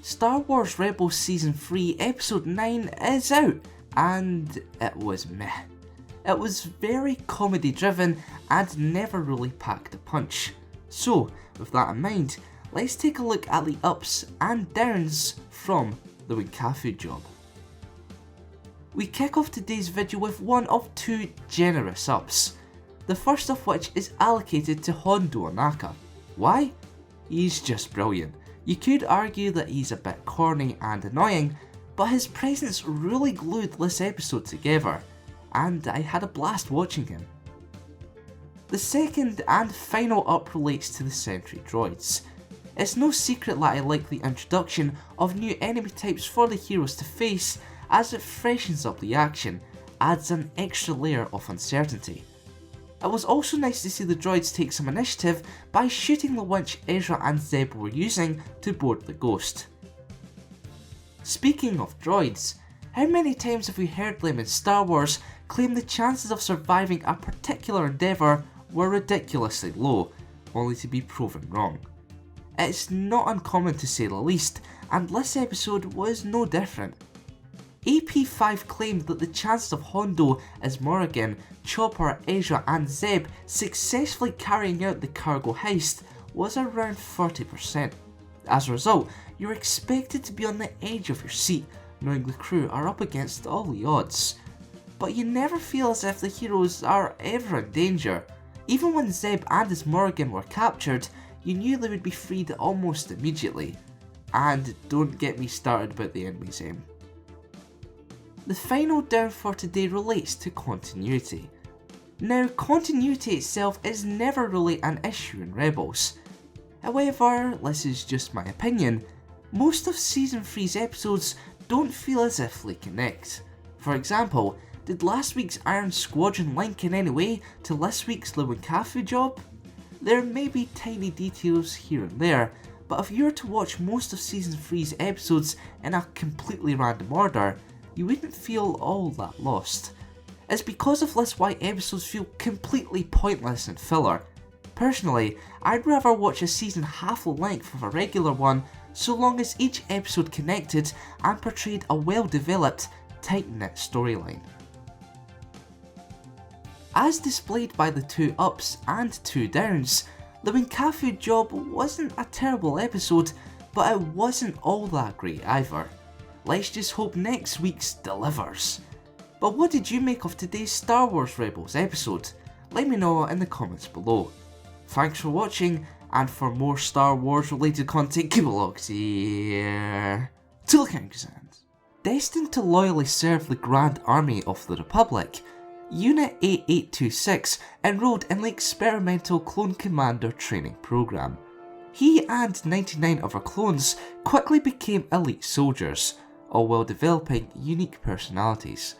Star Wars Rebels Season 3 Episode 9 is out, and it was meh. It was very comedy driven and never really packed a punch. So, with that in mind, let's take a look at the ups and downs from the Wynkahthu Job. We kick off today's video with one of two generous ups, the first of which is allocated to Hondo Ohnaka. Why? He's just brilliant. You could argue that he's a bit corny and annoying, but his presence really glued this episode together, and I had a blast watching him. The second and final up relates to the sentry droids. It's no secret that I like the introduction of new enemy types for the heroes to face, as it freshens up the action, adds an extra layer of uncertainty. It was also nice to see the droids take some initiative by shooting the winch Ezra and Zeb were using to board the Ghost. Speaking of droids, how many times have we heard them in Star Wars claim the chances of surviving a particular endeavour were ridiculously low, only to be proven wrong? It's not uncommon to say the least, and this episode was no different. AP5 claimed that the chances of Hondo as Morrigan, Chopper, Ezra and Zeb successfully carrying out the cargo heist was around 30%. As a result, you're expected to be on the edge of your seat, knowing the crew are up against all the odds. But you never feel as if the heroes are ever in danger. Even when Zeb and his Morrigan were captured, you knew they would be freed almost immediately. And don't get me started about the enemy's aim. The final down for today relates to continuity. Now, continuity itself is never really an issue in Rebels. However, this is just my opinion, most of Season 3's episodes don't feel as if they connect. For example, did last week's Iron Squadron link in any way to this week's The Wynkahthu Job? There may be tiny details here and there, but if you were to watch most of Season 3's episodes in a completely random order, you wouldn't feel all that lost. It's because of this why episodes feel completely pointless and filler. Personally, I'd rather watch a season half the length of a regular one, so long as each episode connected and portrayed a well developed, tight-knit storyline. As displayed by the two ups and two downs, the Wynkahthu Job wasn't a terrible episode, but it wasn't all that great either. Let's just hope next week's delivers. But what did you make of today's Star Wars Rebels episode? Let me know in the comments below. Thanks for watching, and for more Star Wars related content, keep it locked here to the Kankazans. Destined to loyally serve the Grand Army of the Republic, Unit 8826 enrolled in the Experimental Clone Commander Training Program. He and 99 other clones quickly became elite soldiers, all while developing unique personalities.